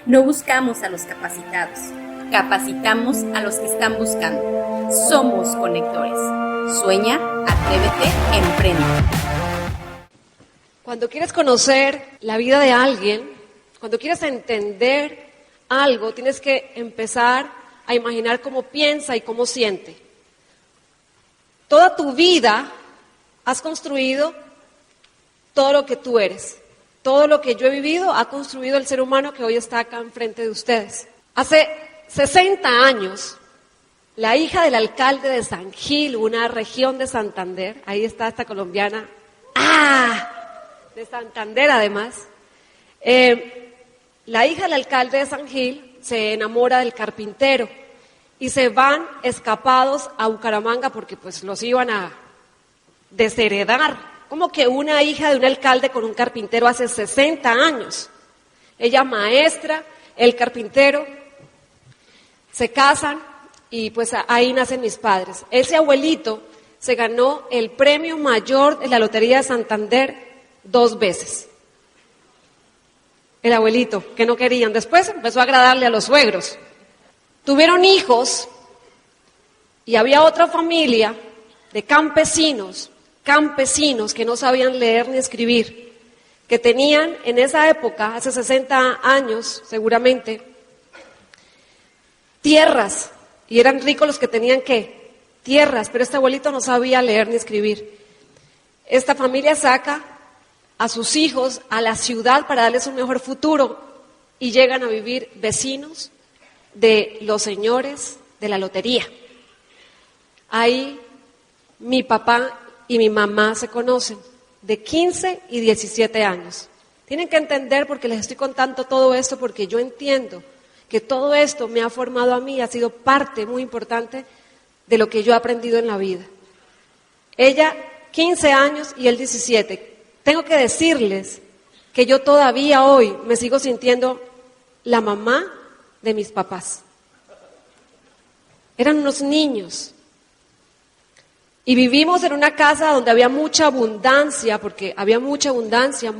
No buscamos a los capacitados, capacitamos a los que están buscando. Somos conectores. Sueña, atrévete, emprende. Cuando quieres conocer la vida de alguien, cuando quieres entender algo, tienes que empezar a imaginar cómo piensa y cómo siente. Toda tu vida has construido todo lo que tú eres. Todo lo que yo he vivido ha construido el ser humano que hoy está acá enfrente de ustedes. Hace 60 años, la hija del alcalde de San Gil, una región de Santander, ahí está esta colombiana, de Santander además, la hija del alcalde de San Gil se enamora del carpintero y se van escapados a Bucaramanga porque pues los iban a desheredar. Como que una hija de un alcalde con un carpintero hace 60 años. Ella maestra, el carpintero, se casan y pues ahí nacen mis padres. Ese abuelito se ganó el premio mayor de la Lotería de Santander 2 veces. El abuelito, que no querían. Después empezó a agradarle a los suegros. Tuvieron hijos y había otra familia de campesinos que no sabían leer ni escribir, que tenían en esa época, hace 60 años seguramente, tierras, y eran ricos los que tenían ¿qué? Tierras, pero este abuelito no sabía leer ni escribir. Esta familia saca a sus hijos a la ciudad para darles un mejor futuro y llegan a vivir vecinos de los señores de la lotería. Ahí mi papá y mi mamá se conocen, de 15 y 17 años. Tienen que entender porque les estoy contando todo esto, porque yo entiendo que todo esto me ha formado a mí, ha sido parte muy importante de lo que yo he aprendido en la vida. Ella 15 años y él 17. Tengo que decirles que yo todavía hoy me sigo sintiendo la mamá de mis papás. Eran unos niños. Y vivimos en una casa donde había mucha abundancia, porque había mucha abundancia,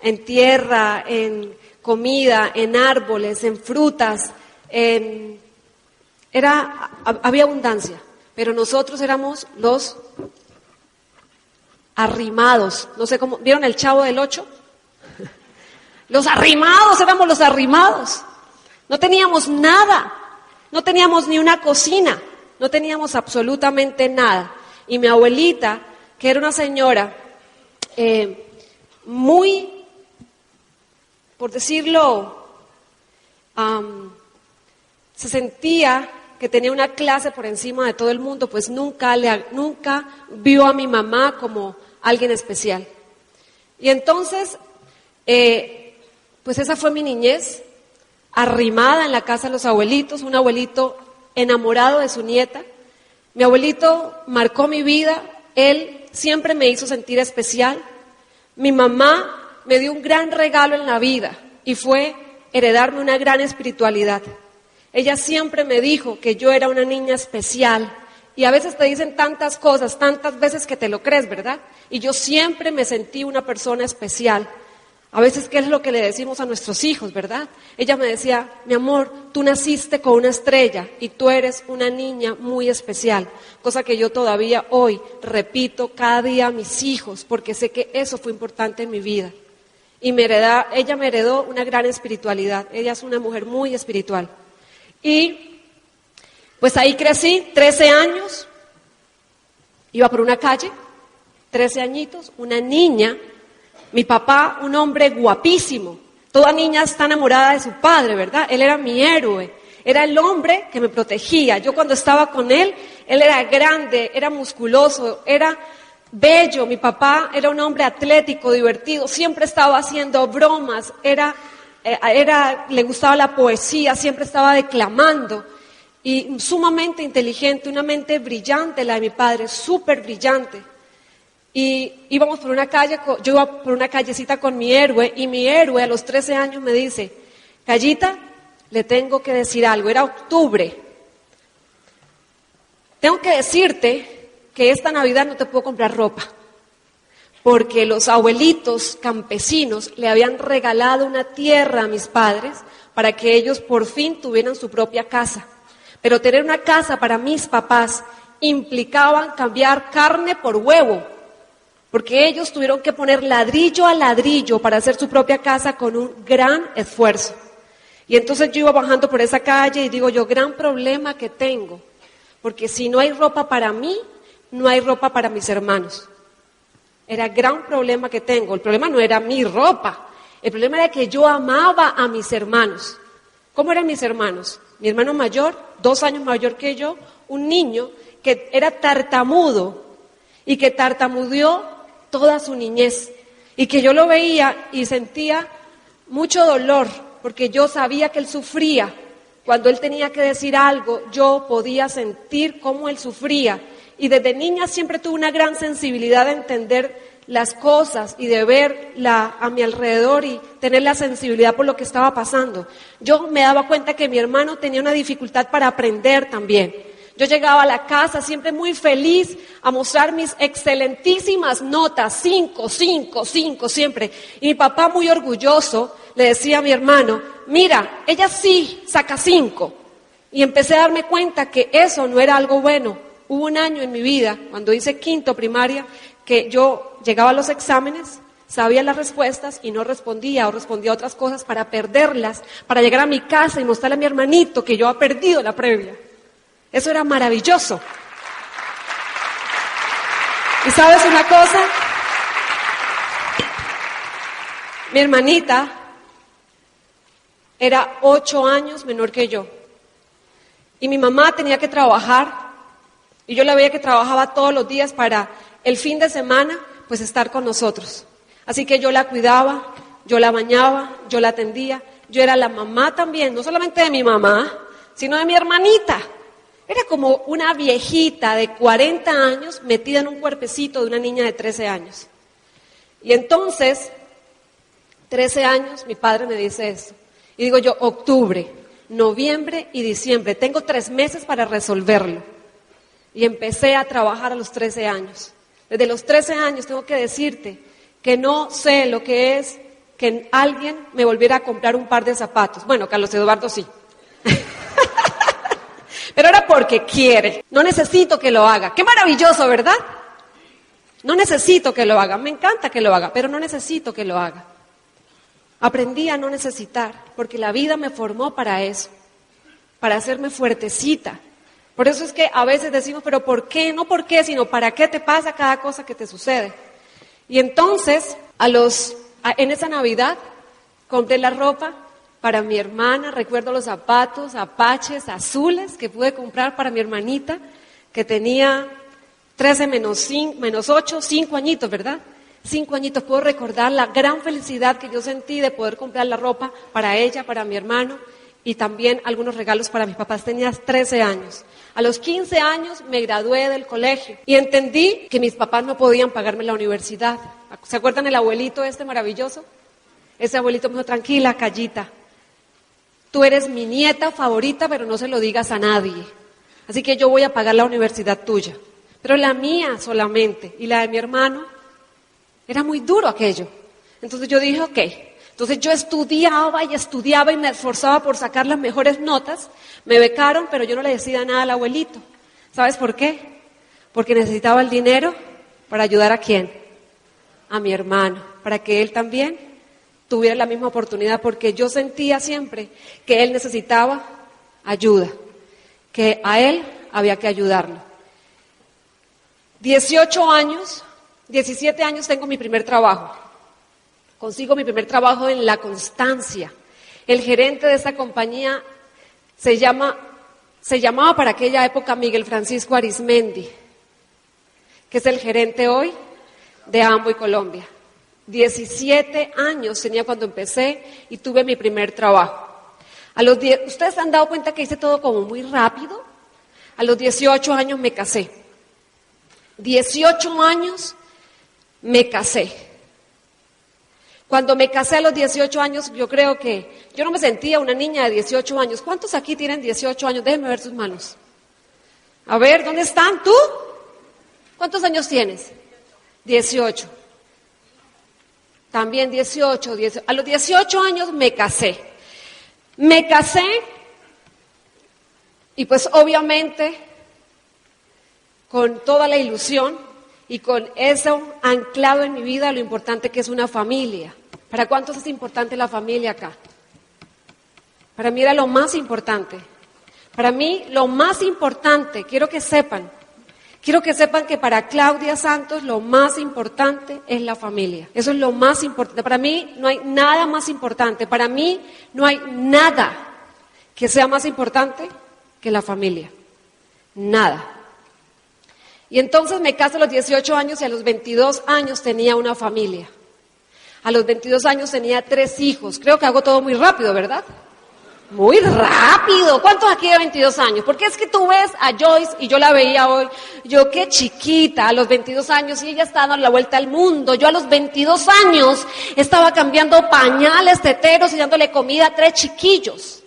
en tierra, en comida, en árboles, en frutas, había abundancia, pero nosotros éramos los arrimados, no sé cómo, ¿vieron el Chavo del Ocho? Los arrimados, éramos los arrimados, no teníamos nada, no teníamos ni una cocina. No teníamos absolutamente nada. Y mi abuelita, que era una señora muy, por decirlo, se sentía que tenía una clase por encima de todo el mundo, pues nunca vio a mi mamá como alguien especial. Y entonces, pues esa fue mi niñez, arrimada en la casa de los abuelitos, un abuelito enamorado de su nieta. Mi abuelito marcó mi vida, él siempre me hizo sentir especial. Mi mamá me dio un gran regalo en la vida y fue heredarme una gran espiritualidad. Ella siempre me dijo que yo era una niña especial y a veces te dicen tantas cosas, tantas veces que te lo crees, ¿verdad? Y yo siempre me sentí una persona especial. A veces, ¿qué es lo que le decimos a nuestros hijos, verdad? Ella me decía, mi amor, tú naciste con una estrella y tú eres una niña muy especial. Cosa que yo todavía hoy repito cada día a mis hijos, porque sé que eso fue importante en mi vida. Y ella me heredó una gran espiritualidad. Ella es una mujer muy espiritual. Y pues ahí crecí, 13 años, iba por una calle, 13 añitos, una niña. Mi papá, un hombre guapísimo. Toda niña está enamorada de su padre, ¿verdad? Él era mi héroe. Era el hombre que me protegía. Yo cuando estaba con él era grande, era musculoso, era bello. Mi papá era un hombre atlético, divertido. Siempre estaba haciendo bromas. Le gustaba la poesía, siempre estaba declamando. Y sumamente inteligente, una mente brillante la de mi padre, súper brillante. Y íbamos por una calle, yo iba por una callecita con mi héroe, y mi héroe a los 13 años me dice, Callita, le tengo que decir algo, era octubre. Tengo que decirte que esta Navidad no te puedo comprar ropa, porque los abuelitos campesinos le habían regalado una tierra a mis padres para que ellos por fin tuvieran su propia casa. Pero tener una casa para mis papás implicaba cambiar carne por huevo, porque ellos tuvieron que poner ladrillo a ladrillo para hacer su propia casa con un gran esfuerzo. Y entonces yo iba bajando por esa calle y digo yo, gran problema que tengo, porque si no hay ropa para mí, no hay ropa para mis hermanos. Era gran problema que tengo. El problema no era mi ropa, el problema era que yo amaba a mis hermanos. ¿Cómo eran mis hermanos? Mi hermano mayor, 2 años mayor que yo, un niño que era tartamudo y que tartamudeó toda su niñez y que yo lo veía y sentía mucho dolor porque yo sabía que él sufría. Cuando él tenía que decir algo, yo podía sentir cómo él sufría. Y desde niña siempre tuve una gran sensibilidad de entender las cosas y de verla a mi alrededor y tener la sensibilidad por lo que estaba pasando. Yo me daba cuenta que mi hermano tenía una dificultad para aprender también. Yo llegaba a la casa siempre muy feliz a mostrar mis excelentísimas notas, 5, 5, 5 siempre. Y mi papá muy orgulloso le decía a mi hermano, mira, ella sí saca 5. Y empecé a darme cuenta que eso no era algo bueno. Hubo un año en mi vida, cuando hice 5º primaria, que yo llegaba a los exámenes, sabía las respuestas y no respondía o respondía a otras cosas para perderlas, para llegar a mi casa y mostrarle a mi hermanito que yo había perdido la previa. Eso era maravilloso. ¿Y sabes una cosa? Mi hermanita era 8 años menor que yo. Y mi mamá tenía que trabajar. Y yo la veía que trabajaba todos los días para el fin de semana, pues estar con nosotros. Así que yo la cuidaba, yo la bañaba, yo la atendía. Yo era la mamá también, no solamente de mi mamá, sino de mi hermanita. Era como una viejita de 40 años metida en un cuerpecito de una niña de 13 años. Y entonces, 13 años, mi padre me dice esto. Y digo yo, octubre, noviembre y diciembre, tengo 3 meses para resolverlo. Y empecé a trabajar a los 13 años. Desde los 13 años tengo que decirte que no sé lo que es que alguien me volviera a comprar un par de zapatos. Bueno, Carlos Eduardo sí. Pero era porque quiere. No necesito que lo haga. Qué maravilloso, ¿verdad? No necesito que lo haga. Me encanta que lo haga, pero no necesito que lo haga. Aprendí a no necesitar, porque la vida me formó para eso, para hacerme fuertecita. Por eso es que a veces decimos, pero ¿por qué? No por qué, sino ¿para qué te pasa cada cosa que te sucede? Y entonces, en esa Navidad, compré la ropa para mi hermana, recuerdo los zapatos apaches azules que pude comprar para mi hermanita, que tenía 13 menos 8, 5 añitos, ¿verdad? 5 añitos, puedo recordar la gran felicidad que yo sentí de poder comprar la ropa para ella, para mi hermano, y también algunos regalos para mis papás. Tenía 13 años. A los 15 años me gradué del colegio y entendí que mis papás no podían pagarme la universidad. ¿Se acuerdan el abuelito este maravilloso? Ese abuelito me dijo, tranquila, Callita, tú eres mi nieta favorita, pero no se lo digas a nadie. Así que yo voy a pagar la universidad tuya. Pero la mía solamente y la de mi hermano, era muy duro aquello. Entonces yo dije, ok. Entonces yo estudiaba y me esforzaba por sacar las mejores notas. Me becaron, pero yo no le decía nada al abuelito. ¿Sabes por qué? Porque necesitaba el dinero para ayudar ¿a quién? A mi hermano, para que él también tuviera la misma oportunidad, porque yo sentía siempre que él necesitaba ayuda, que a él había que ayudarlo. 18 años, 17 años tengo mi primer trabajo. Consigo mi primer trabajo en La Constancia. El gerente de esta compañía se llamaba para aquella época Miguel Francisco Arismendi, que es el gerente hoy de Amway Colombia. 17 años tenía cuando empecé y tuve mi primer trabajo. ¿Ustedes se han dado cuenta que hice todo como muy rápido? A los 18 años me casé. 18 años me casé. Cuando me casé a los 18 años, yo creo que yo no me sentía una niña de 18 años. ¿Cuántos aquí tienen 18 años? Déjenme ver sus manos. A ver, ¿dónde están? ¿Tú? ¿Cuántos años tienes? 18. también 18. A los 18 años me casé. Y pues obviamente con toda la ilusión y con eso anclado en mi vida lo importante que es una familia. ¿Para cuántos es importante la familia acá? Para mí era lo más importante. Para mí lo más importante, quiero que sepan que para Claudia Santos lo más importante es la familia. Eso es lo más importante. Para mí no hay nada más importante. Para mí no hay nada que sea más importante que la familia. Nada. Y entonces me caso a los 18 años y a los 22 años tenía una familia. A los 22 años tenía 3 hijos. Creo que hago todo muy rápido, ¿verdad? Muy rápido. ¿Cuántos aquí de 22 años? Porque es que tú ves a Joyce y yo la veía hoy. Yo qué chiquita a los 22 años y ella estaba dando la vuelta al mundo. Yo a los 22 años estaba cambiando pañales, teteros y dándole comida a 3 chiquillos.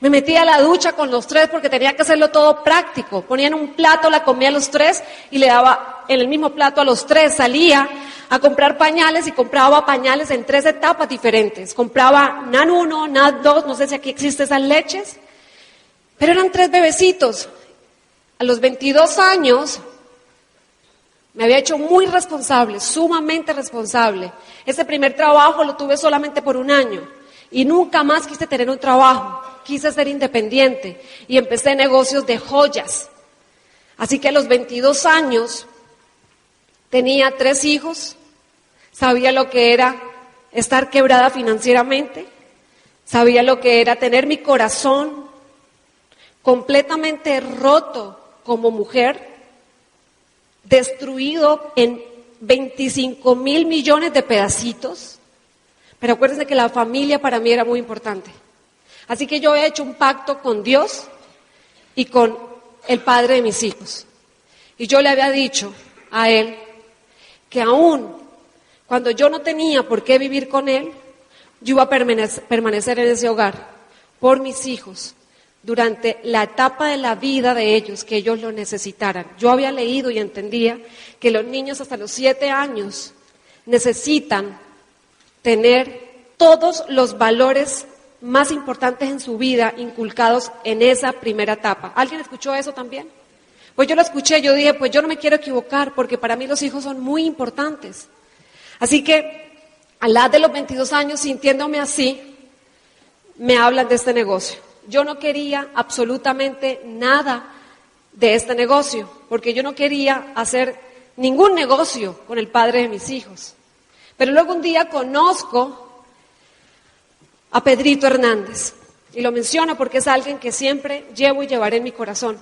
Me metía a la ducha con los 3 porque tenía que hacerlo todo práctico. Ponía en un plato la comida a los 3 y le daba en el mismo plato a los 3. Salía a comprar pañales y compraba pañales en 3 etapas diferentes. Compraba NAN 1, NAN 2, no sé si aquí existen esas leches, pero eran 3 bebecitos. A los 22 años me había hecho muy responsable, sumamente responsable. Ese primer trabajo lo tuve solamente por 1 año y nunca más quise tener un trabajo. Quise ser independiente y empecé negocios de joyas. Así que a los 22 años tenía 3 hijos, sabía lo que era estar quebrada financieramente, sabía lo que era tener mi corazón completamente roto como mujer, destruido en 25,000 millones de pedacitos. Pero acuérdense que la familia para mí era muy importante. Así que yo he hecho un pacto con Dios y con el padre de mis hijos. Y yo le había dicho a él que aún cuando yo no tenía por qué vivir con él, yo iba a permanecer en ese hogar por mis hijos durante la etapa de la vida de ellos, que ellos lo necesitaran. Yo había leído y entendía que los niños hasta los 7 años necesitan tener todos los valores más importantes en su vida inculcados en esa primera etapa. ¿Alguien escuchó eso también? Pues yo lo escuché, yo dije, pues yo no me quiero equivocar porque para mí los hijos son muy importantes. Así que a la edad de los 22 años, sintiéndome así, me hablan de este negocio. Yo no quería absolutamente nada de este negocio porque yo no quería hacer ningún negocio con el padre de mis hijos. Pero luego un día conozco a Pedrito Hernández, y lo menciono porque es alguien que siempre llevo y llevaré en mi corazón.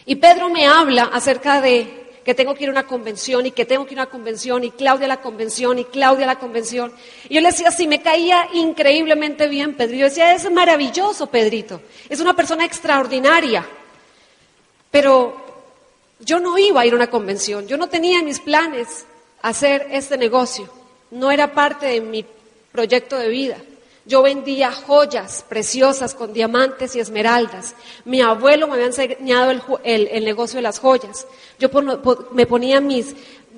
Y Pedro me habla acerca de que tengo que ir a una convención, y que tengo que ir a una convención, y Claudia a la convención, y Claudia a la convención. Y yo le decía, sí, me caía increíblemente bien Pedro. Y yo decía, es maravilloso Pedrito, es una persona extraordinaria. Pero yo no iba a ir a una convención, yo no tenía en mis planes hacer este negocio, no era parte de mi proyecto de vida. Yo vendía joyas preciosas con diamantes y esmeraldas. Mi abuelo me había enseñado el negocio de las joyas. Yo me ponía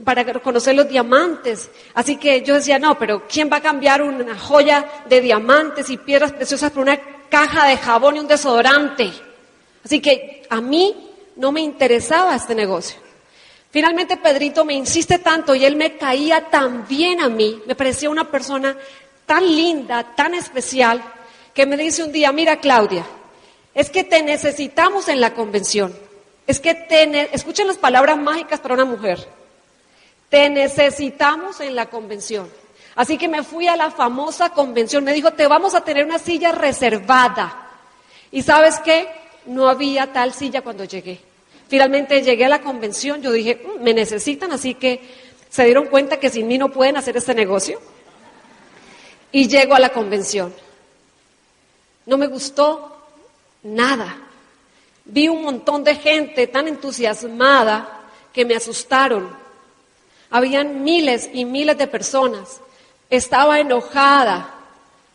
para conocer los diamantes. Así que yo decía, no, pero ¿quién va a cambiar una joya de diamantes y piedras preciosas por una caja de jabón y un desodorante? Así que a mí no me interesaba este negocio. Finalmente Pedrito me insiste tanto y él me caía tan bien a mí, me parecía una persona tan linda, tan especial, que me dice un día, mira Claudia, es que te necesitamos en la convención. Escuchen las palabras mágicas para una mujer. Te necesitamos en la convención. Así que me fui a la famosa convención, me dijo, te vamos a tener una silla reservada. ¿Y sabes qué? No había tal silla cuando llegué. Finalmente llegué a la convención, yo dije, me necesitan, así que se dieron cuenta que sin mí no pueden hacer este negocio. Y llego a la convención. No me gustó nada. Vi un montón de gente tan entusiasmada que me asustaron. Habían miles y miles de personas. Estaba enojada.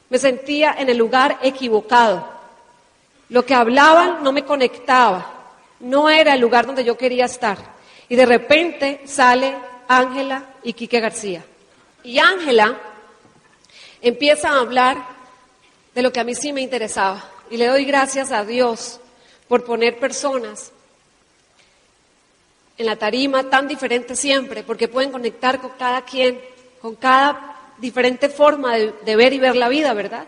Me sentía en el lugar equivocado. Lo que hablaban no me conectaba. No era el lugar donde yo quería estar. Y de repente sale Ángela y Quique García. Y Ángela empieza a hablar de lo que a mí sí me interesaba. Y le doy gracias a Dios por poner personas en la tarima tan diferentes siempre, porque pueden conectar con cada quien, con cada diferente forma de ver y ver la vida, ¿verdad?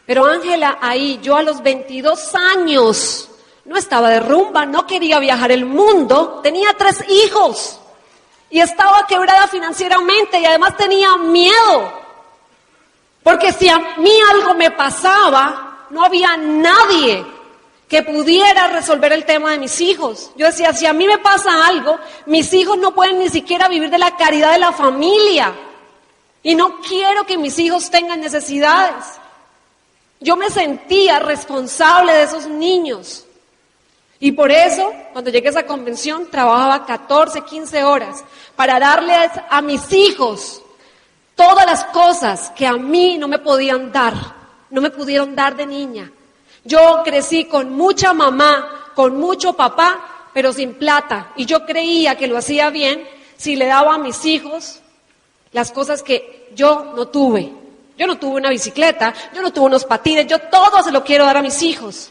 Pero Ángela ahí, yo a los 22 años, no estaba de rumba, no quería viajar el mundo, tenía 3 hijos y estaba quebrada financieramente y además tenía miedo, porque si a mí algo me pasaba, no había nadie que pudiera resolver el tema de mis hijos. Yo decía, si a mí me pasa algo, mis hijos no pueden ni siquiera vivir de la caridad de la familia. Y no quiero que mis hijos tengan necesidades. Yo me sentía responsable de esos niños. Y por eso, cuando llegué a esa convención, trabajaba 14, 15 horas para darles a mis hijos todas las cosas que a mí no me podían dar, no me pudieron dar de niña. Yo crecí con mucha mamá, con mucho papá, pero sin plata. Y yo creía que lo hacía bien si le daba a mis hijos las cosas que yo no tuve. Yo no tuve una bicicleta, yo no tuve unos patines, yo todo se lo quiero dar a mis hijos.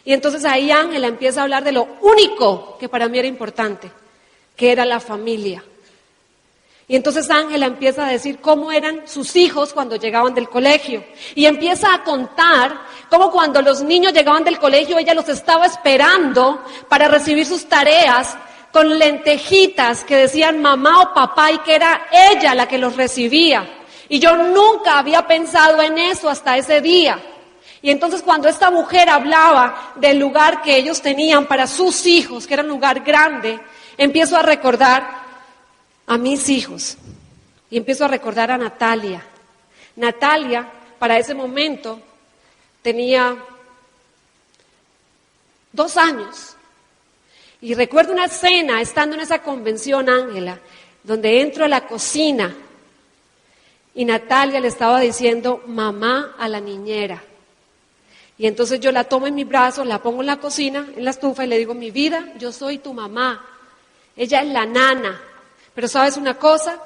Y entonces ahí Ángela empieza a hablar de lo único que para mí era importante, que era la familia. Y entonces Ángela empieza a decir cómo eran sus hijos cuando llegaban del colegio. Y empieza a contar cómo cuando los niños llegaban del colegio, ella los estaba esperando para recibir sus tareas con lentejitas que decían mamá o papá y que era ella la que los recibía. Y yo nunca había pensado en eso hasta ese día. Y entonces cuando esta mujer hablaba del lugar que ellos tenían para sus hijos, que era un lugar grande, empiezo a recordar a mis hijos. Y empiezo a recordar a Natalia. Natalia, para ese momento, tenía 2 años. Y recuerdo una escena, estando en esa convención, Ángela, donde entro a la cocina y Natalia le estaba diciendo mamá a la niñera. Y entonces yo la tomo en mis brazos, la pongo en la cocina, en la estufa y le digo, mi vida, yo soy tu mamá. Ella es la nana. Pero ¿sabes una cosa?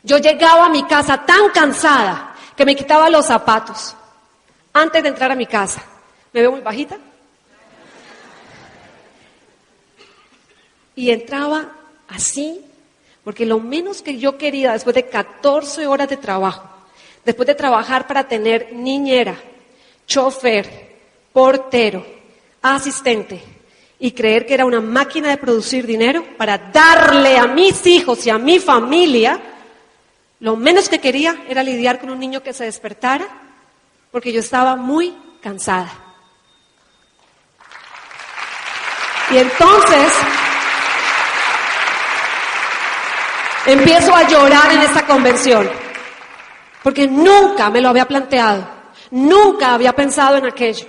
Yo llegaba a mi casa tan cansada que me quitaba los zapatos antes de entrar a mi casa. ¿Me veo muy bajita? Y entraba así, porque lo menos que yo quería después de 14 horas de trabajo, después de trabajar para tener niñera, chofer, portero, asistente, y creer que era una máquina de producir dinero para darle a mis hijos y a mi familia, lo menos que quería era lidiar con un niño que se despertara, porque yo estaba muy cansada. Y entonces empiezo a llorar en esta convención, porque nunca me lo había planteado, nunca había pensado en aquello.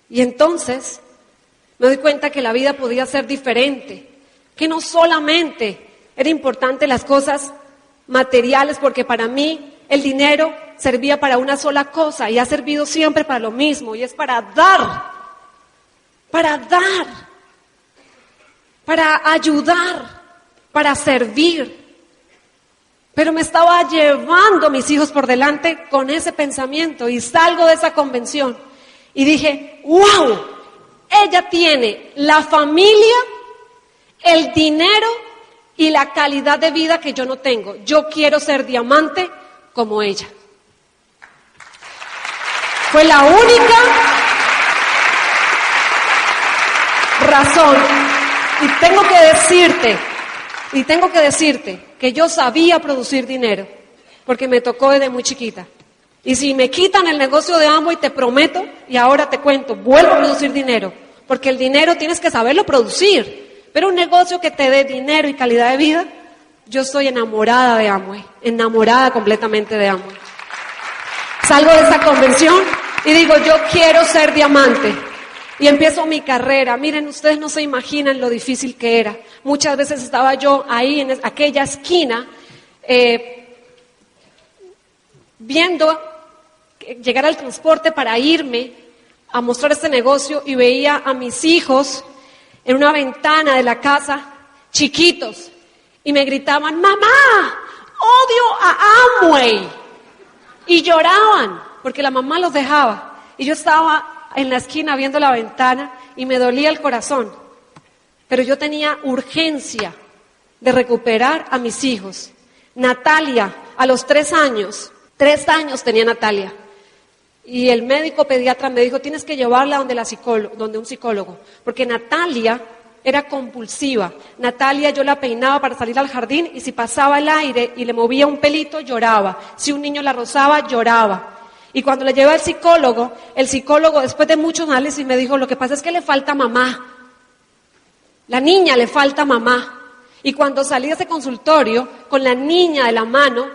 Y entonces me doy cuenta que la vida podía ser diferente, que no solamente era importante las cosas materiales, porque para mí el dinero servía para una sola cosa y ha servido siempre para lo mismo, y es para dar, para ayudar, para servir. Pero me estaba llevando a mis hijos por delante con ese pensamiento y salgo de esa convención y dije, ¡wow! Ella tiene la familia, el dinero y la calidad de vida que yo no tengo. Yo quiero ser diamante como ella. Fue la única razón. Y tengo que decirte que yo sabía producir dinero, porque me tocó desde muy chiquita. Y si me quitan el negocio de Amway, te prometo, y ahora te cuento, vuelvo a producir dinero, porque el dinero tienes que saberlo producir. Pero un negocio que te dé dinero y calidad de vida, yo estoy enamorada de Amway, enamorada completamente de Amway. Salgo de esa convención y digo, yo quiero ser diamante. Y empiezo mi carrera. Miren, ustedes no se imaginan lo difícil que era. Muchas veces estaba yo ahí en aquella esquina, viendo llegar al transporte para irme a mostrar este negocio, y veía a mis hijos en una ventana de la casa, chiquitos, y me gritaban, mamá, odio a Amway. Y lloraban, porque la mamá los dejaba. Y yo estaba en la esquina viendo la ventana y me dolía el corazón. Pero yo tenía urgencia de recuperar a mis hijos. Natalia, a los 3 años tenía Natalia. Y el médico pediatra me dijo, tienes que llevarla donde un psicólogo. Porque Natalia era compulsiva. Natalia yo la peinaba para salir al jardín y si pasaba el aire y le movía un pelito, lloraba. Si un niño la rozaba, lloraba. Y cuando le llevé al psicólogo, el psicólogo después de muchos análisis me dijo, lo que pasa es que le falta mamá. La niña le falta mamá. Y cuando salí de ese consultorio con la niña de la mano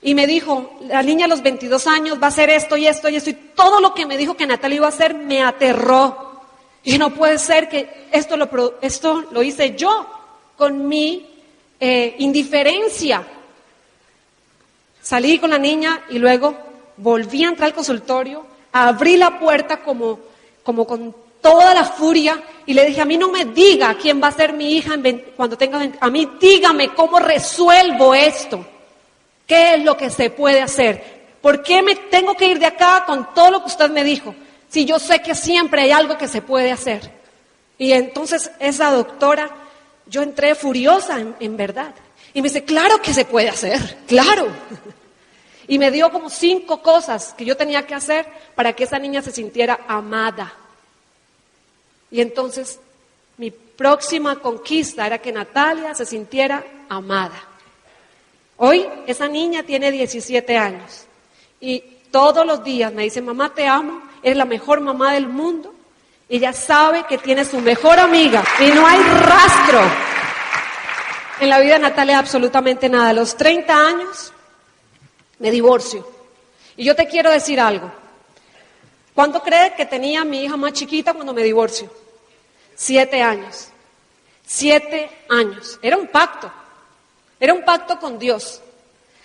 y me dijo, la niña a los 22 años va a hacer esto y esto y esto, y todo lo que me dijo que Natalia iba a hacer me aterró. Y no puede ser que esto lo hice yo con mi indiferencia. Salí con la niña y luego volví a entrar al consultorio, abrí la puerta como con toda la furia y le dije, a mí no me diga quién va a ser mi hija cuando tenga 20, a mí dígame cómo resuelvo esto. ¿Qué es lo que se puede hacer? ¿Por qué me tengo que ir de acá con todo lo que usted me dijo? Si yo sé que siempre hay algo que se puede hacer. Y entonces esa doctora, yo entré furiosa en verdad. Y me dice, claro que se puede hacer, claro. Y me dio como 5 cosas que yo tenía que hacer para que esa niña se sintiera amada. Y entonces mi próxima conquista era que Natalia se sintiera amada. Hoy esa niña tiene 17 años y todos los días me dice, mamá te amo, eres la mejor mamá del mundo. Ella sabe que tiene su mejor amiga y no hay rastro en la vida de Natalia absolutamente nada. A los 30 años me divorcio. Y yo te quiero decir algo. ¿Cuánto crees que tenía mi hija más chiquita cuando me divorcio? 7 años. 7 años. Era un pacto. Era un pacto con Dios.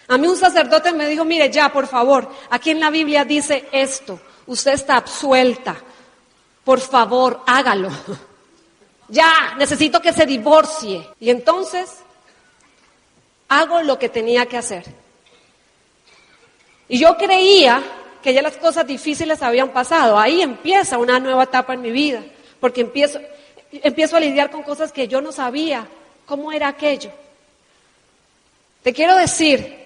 A mí un sacerdote me dijo, mire ya, por favor, aquí en la Biblia dice esto. Usted está absuelta. Por favor, hágalo. Ya, necesito que se divorcie. Y entonces, hago lo que tenía que hacer. Y yo creía que ya las cosas difíciles habían pasado. Ahí empieza una nueva etapa en mi vida. Porque empiezo a lidiar con cosas que yo no sabía cómo era aquello. Te quiero decir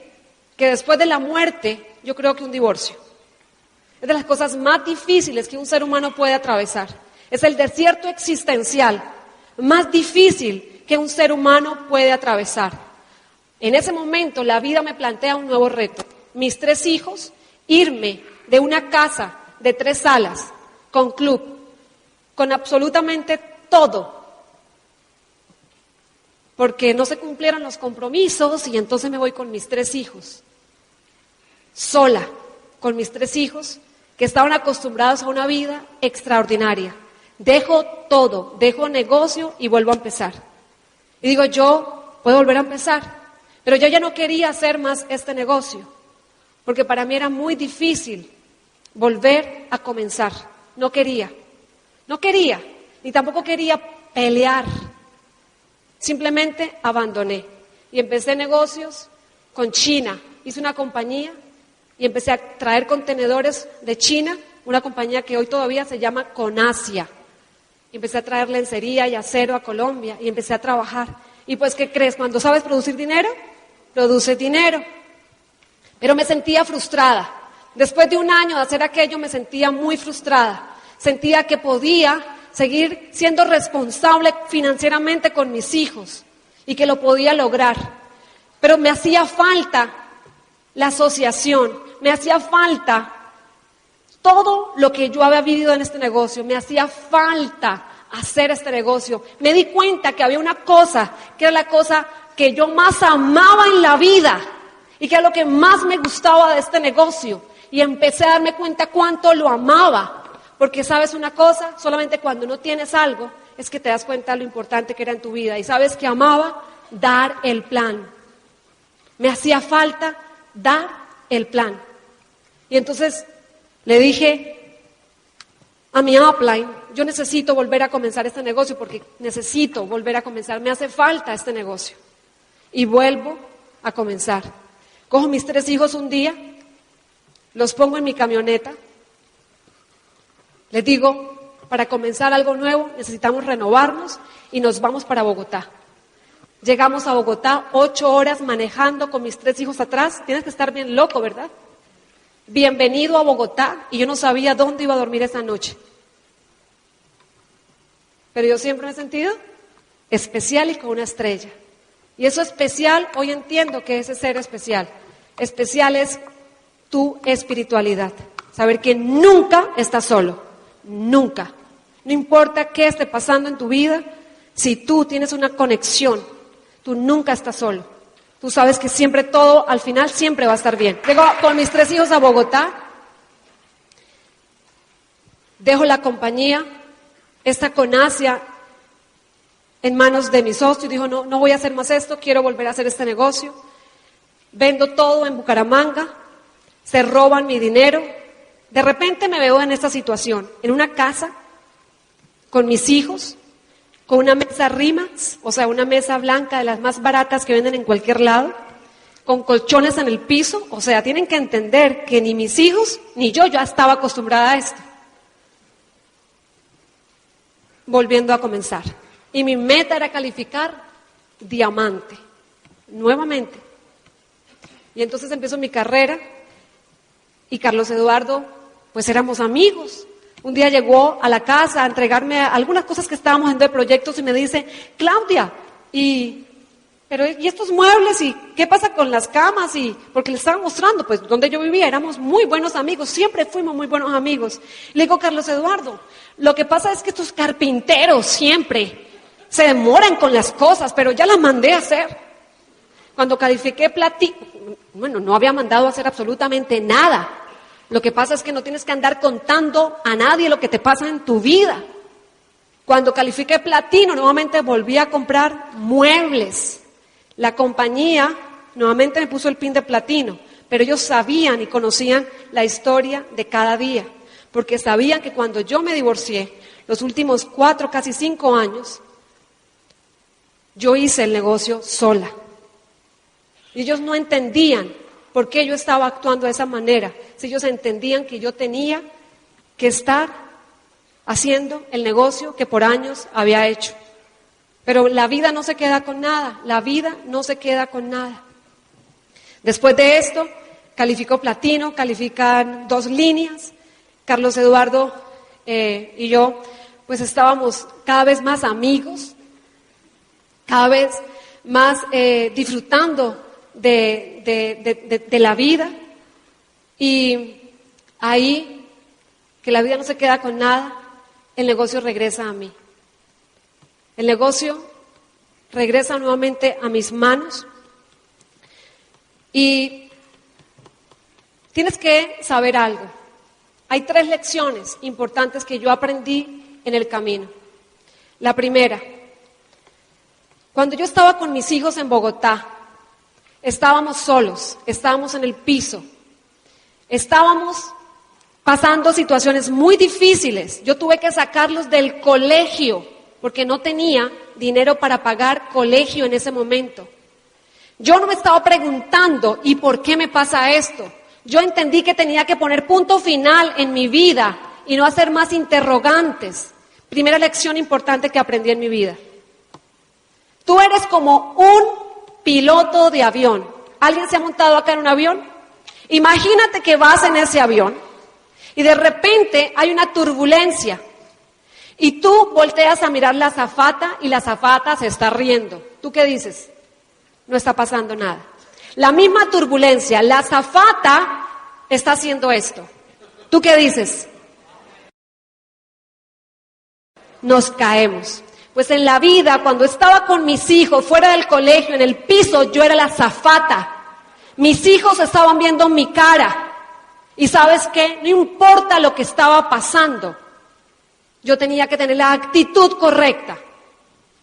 que después de la muerte, yo creo que un divorcio es de las cosas más difíciles que un ser humano puede atravesar. Es el desierto existencial más difícil que un ser humano puede atravesar. En ese momento la vida me plantea un nuevo reto. Mis 3 hijos, irme de una casa de 3 salas, con club, con absolutamente todo, porque no se cumplieron los compromisos y entonces me voy con mis 3 hijos, sola, con mis 3 hijos que estaban acostumbrados a una vida extraordinaria. Dejo todo, dejo negocio y vuelvo a empezar. Y digo, yo puedo volver a empezar, pero yo ya no quería hacer más este negocio, porque para mí era muy difícil volver a comenzar. No quería, ni tampoco quería pelear. Simplemente abandoné y empecé negocios con China. Hice una compañía y empecé a traer contenedores de China, una compañía que hoy todavía se llama Conasia. Y empecé a traer lencería y acero a Colombia y empecé a trabajar. Y pues, ¿qué crees? Cuando sabes producir dinero, produces dinero. Pero me sentía frustrada. Después de un año de hacer aquello me sentía muy frustrada. Sentía que podía seguir siendo responsable financieramente con mis hijos y que lo podía lograr. Pero me hacía falta la asociación, me hacía falta todo lo que yo había vivido en este negocio, me hacía falta hacer este negocio. Me di cuenta que había una cosa, que era la cosa que yo más amaba en la vida y que era lo que más me gustaba de este negocio. Y empecé a darme cuenta cuánto lo amaba. Porque sabes una cosa, solamente cuando no tienes algo es que te das cuenta de lo importante que era en tu vida. Y sabes que amaba dar el plan. Me hacía falta dar el plan. Y entonces le dije a mi upline, yo necesito volver a comenzar este negocio porque necesito volver a comenzar, me hace falta este negocio. Y vuelvo a comenzar. Cojo mis 3 hijos un día, los pongo en mi camioneta, les digo, para comenzar algo nuevo necesitamos renovarnos y nos vamos para Bogotá. Llegamos a Bogotá, 8 horas manejando con mis 3 hijos atrás. Tienes que estar bien loco, ¿verdad? Bienvenido a Bogotá, y yo no sabía dónde iba a dormir esa noche. Pero yo siempre me he sentido especial y con una estrella. Y eso especial, hoy entiendo que ese ser especial. Especial es tu espiritualidad. Saber que nunca estás solo. Nunca. No importa qué esté pasando en tu vida, si tú tienes una conexión, tú nunca estás solo. Tú sabes que siempre todo, al final, siempre va a estar bien. Llego con mis 3 hijos a Bogotá, dejo la compañía, esta con Asia en manos de mi socio, y dijo, no voy a hacer más esto, quiero volver a hacer este negocio. Vendo todo en Bucaramanga, se roban mi dinero. De repente me veo en esta situación, en una casa, con mis hijos, con una mesa Rimax, o sea, una mesa blanca de las más baratas que venden en cualquier lado, con colchones en el piso. O sea, tienen que entender que ni mis hijos ni yo ya estaba acostumbrada a esto. Volviendo a comenzar. Y mi meta era calificar diamante, nuevamente. Y entonces empiezo mi carrera, y Carlos Eduardo, pues éramos amigos. Un día llegó a la casa a entregarme algunas cosas que estábamos haciendo de proyectos y me dice, Claudia, ¿y estos muebles? ¿Y qué pasa con las camas? Y porque le estaba mostrando, pues, donde yo vivía, éramos muy buenos amigos, siempre fuimos muy buenos amigos. Le digo, Carlos Eduardo, lo que pasa es que estos carpinteros siempre se demoran con las cosas, pero ya las mandé a hacer. Cuando califiqué platino, bueno, no había mandado a hacer absolutamente nada. Lo que pasa es que no tienes que andar contando a nadie lo que te pasa en tu vida. Cuando califiqué platino, nuevamente volví a comprar muebles. La compañía nuevamente me puso el pin de platino, pero ellos sabían y conocían la historia de cada día, porque sabían que cuando yo me divorcié, los últimos 4, casi 5 años, yo hice el negocio sola. Y ellos no entendían por qué yo estaba actuando de esa manera. Si ellos entendían que yo tenía que estar haciendo el negocio que por años había hecho. Pero la vida no se queda con nada, la vida no se queda con nada. Después de esto, calificó platino, califican 2 líneas. Carlos Eduardo y yo, pues estábamos cada vez más amigos, cada vez más disfrutando de la vida. Y ahí, que la vida no se queda con nada, el negocio regresa a mí. El negocio regresa nuevamente a mis manos. Y tienes que saber algo. Hay 3 lecciones importantes que yo aprendí en el camino. La primera, cuando yo estaba con mis hijos en Bogotá, estábamos solos, estábamos en el piso, estábamos pasando situaciones muy difíciles. Yo tuve que sacarlos del colegio porque no tenía dinero para pagar colegio en ese momento. Yo no me estaba preguntando, ¿y por qué me pasa esto? Yo entendí que tenía que poner punto final en mi vida y no hacer más interrogantes. Primera lección importante que aprendí en mi vida. Tú eres como un piloto de avión. ¿Alguien se ha montado acá en un avión? Imagínate que vas en ese avión y de repente hay una turbulencia y tú volteas a mirar la azafata y la azafata se está riendo. ¿Tú qué dices? No está pasando nada. La misma turbulencia, la azafata está haciendo esto. ¿Tú qué dices? Nos caemos. Pues en la vida, cuando estaba con mis hijos fuera del colegio, en el piso, yo era la azafata. Mis hijos estaban viendo mi cara. Y ¿sabes qué? No importa lo que estaba pasando, yo tenía que tener la actitud correcta.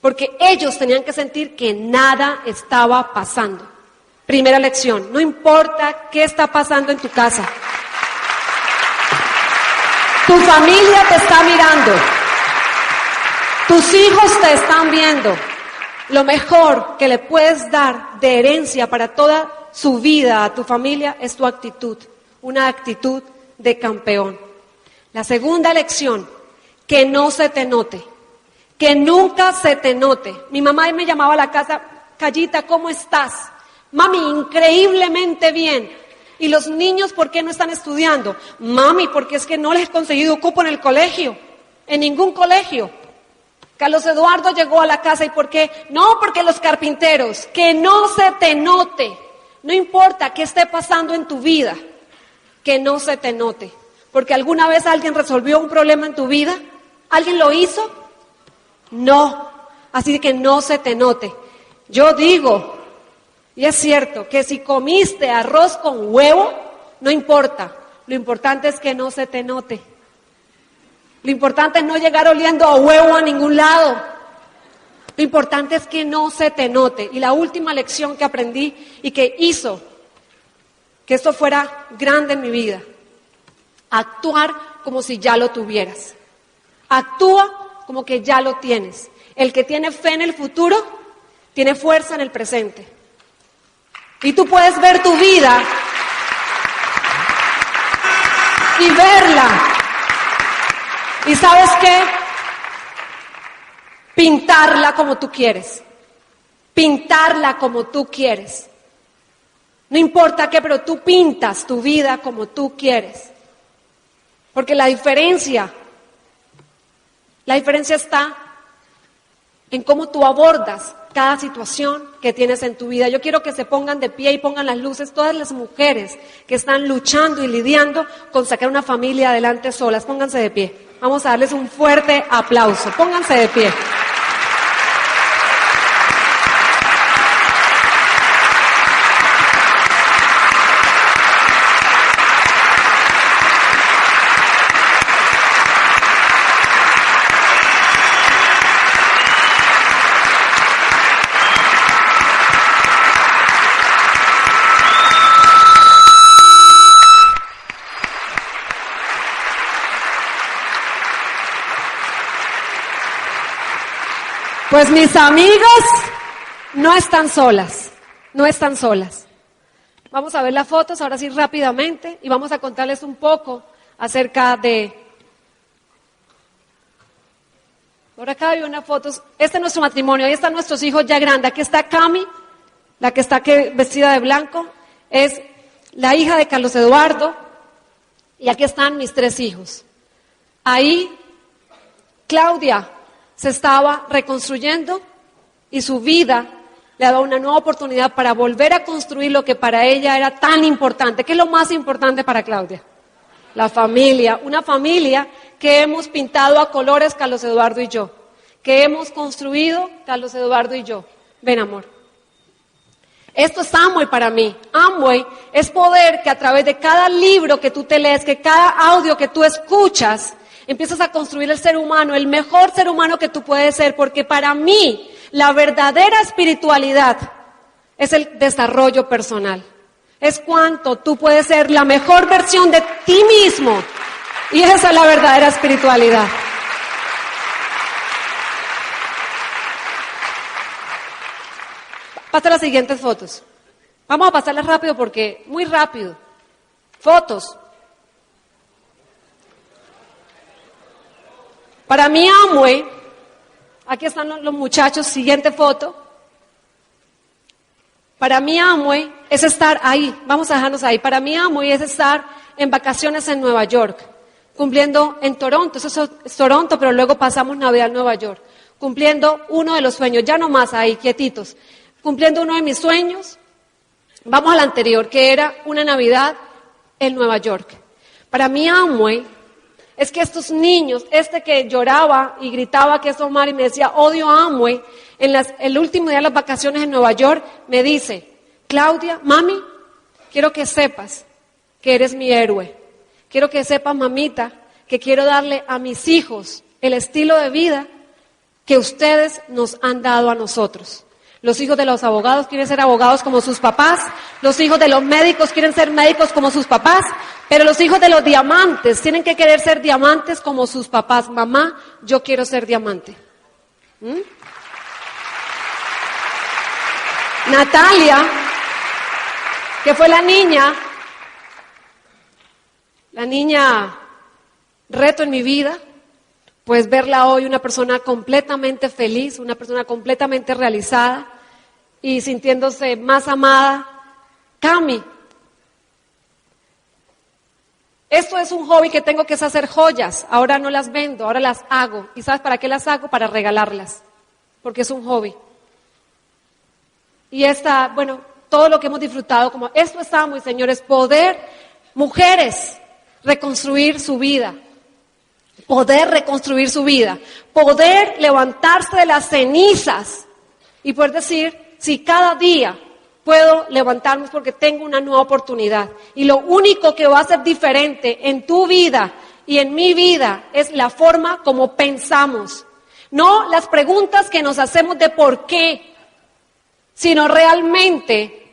Porque ellos tenían que sentir que nada estaba pasando. Primera lección, no importa qué está pasando en tu casa. Tu familia te está mirando. Tus hijos te están viendo. Lo mejor que le puedes dar de herencia para toda su vida a tu familia es tu actitud, una actitud de campeón. La segunda lección, que no se te note, que nunca se te note. Mi mamá me llamaba a la casa, Callita, ¿cómo estás? Mami, increíblemente bien. ¿Y los niños por qué no están estudiando? Mami, porque es que no les he conseguido cupo en el colegio, en ningún colegio. Carlos Eduardo llegó a la casa, ¿y por qué? No, porque los carpinteros, que no se te note. No importa qué esté pasando en tu vida, que no se te note. Porque alguna vez alguien resolvió un problema en tu vida, ¿alguien lo hizo? No, así que no se te note. Yo digo, y es cierto, que si comiste arroz con huevo, no importa. Lo importante es que no se te note. Lo importante es no llegar oliendo a huevo a ningún lado. Lo importante es que no se te note. Y la última lección que aprendí y que hizo que esto fuera grande en mi vida, actuar como si ya lo tuvieras. Actúa como que ya lo tienes. El que tiene fe en el futuro, tiene fuerza en el presente. Y tú puedes ver tu vida y verla. ¿Y sabes qué? Pintarla como tú quieres. Pintarla como tú quieres. No importa qué, pero tú pintas tu vida como tú quieres. Porque la diferencia está en cómo tú abordas cada situación que tienes en tu vida. Yo quiero que se pongan de pie y pongan las luces todas las mujeres que están luchando y lidiando con sacar una familia adelante solas. Pónganse de pie. Vamos a darles un fuerte aplauso. Pónganse de pie. Pues mis amigas no están solas, no están solas. Vamos a ver las fotos ahora sí rápidamente y vamos a contarles un poco acerca de... Por acá hay unas fotos, este es nuestro matrimonio, ahí están nuestros hijos ya grandes, aquí está Cami, la que está aquí vestida de blanco, es la hija de Carlos Eduardo y aquí están mis 3 hijos. Ahí Claudia se estaba reconstruyendo y su vida le daba una nueva oportunidad para volver a construir lo que para ella era tan importante. ¿Qué es lo más importante para Claudia? La familia, una familia que hemos pintado a colores Carlos Eduardo y yo, que hemos construido Carlos Eduardo y yo. Ven, amor. Esto es Amway para mí. Amway es poder que a través de cada libro que tú te lees, que cada audio que tú escuchas, empiezas a construir el ser humano, el mejor ser humano que tú puedes ser, porque para mí la verdadera espiritualidad es el desarrollo personal. Es cuánto tú puedes ser la mejor versión de ti mismo. Y esa es la verdadera espiritualidad. Pasa las siguientes fotos. Vamos a pasarlas rápido porque, muy rápido. Fotos. Para mí Amway, aquí están los muchachos, siguiente foto. Para mí Amway es estar ahí, vamos a dejarnos ahí. Para mí Amway es estar en vacaciones en Nueva York, cumpliendo en Toronto, eso es Toronto, pero luego pasamos Navidad en Nueva York, cumpliendo uno de los sueños, ya no más ahí, quietitos, cumpliendo uno de mis sueños. Vamos a la anterior, que era una Navidad en Nueva York. Para mí Amway es que estos niños, este que lloraba y gritaba que es Omar y me decía, odio a Amway, el último día de las vacaciones en Nueva York, me dice, Claudia, mami, quiero que sepas que eres mi héroe. Quiero que sepas, mamita, que quiero darle a mis hijos el estilo de vida que ustedes nos han dado a nosotros. Los hijos de los abogados quieren ser abogados como sus papás, los hijos de los médicos quieren ser médicos como sus papás, pero los hijos de los diamantes tienen que querer ser diamantes como sus papás. Mamá, yo quiero ser diamante. Natalia, que fue la niña reto en mi vida, pues verla hoy una persona completamente feliz, una persona completamente realizada y sintiéndose más amada. Cami, esto es un hobby que tengo, que es hacer joyas. Ahora no las vendo, ahora las hago. ¿Y sabes para qué las hago? Para regalarlas, porque es un hobby. Y todo lo que hemos disfrutado, como esto estamos, señores, poder, mujeres, reconstruir su vida. Poder reconstruir su vida, poder levantarse de las cenizas y poder decir, si cada día puedo levantarme porque tengo una nueva oportunidad. Y lo único que va a ser diferente en tu vida y en mi vida es la forma como pensamos. No las preguntas que nos hacemos de por qué, sino realmente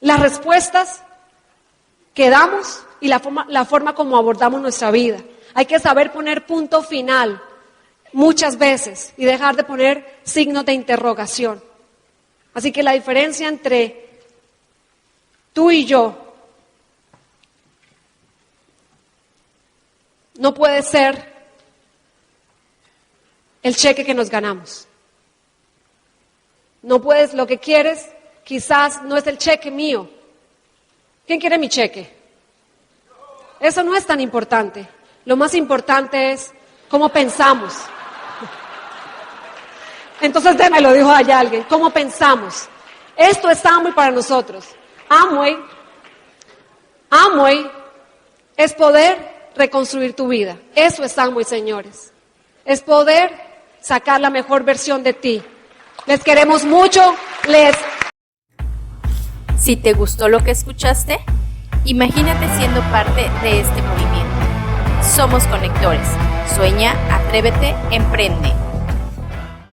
las respuestas que damos y la forma como abordamos nuestra vida. Hay que saber poner punto final muchas veces y dejar de poner signos de interrogación. Así que la diferencia entre tú y yo no puede ser el cheque que nos ganamos. No puedes, lo que quieres quizás no es el cheque mío. ¿Quién quiere mi cheque? Eso no es tan importante. Lo más importante es cómo pensamos. Entonces me lo dijo allá alguien, ¿cómo pensamos? Esto es Amway para nosotros. Amway es poder reconstruir tu vida. Eso es Amway, señores. Es poder sacar la mejor versión de ti. Les queremos mucho. Si te gustó lo que escuchaste, imagínate siendo parte de este movimiento. Somos conectores. Sueña, atrévete, emprende.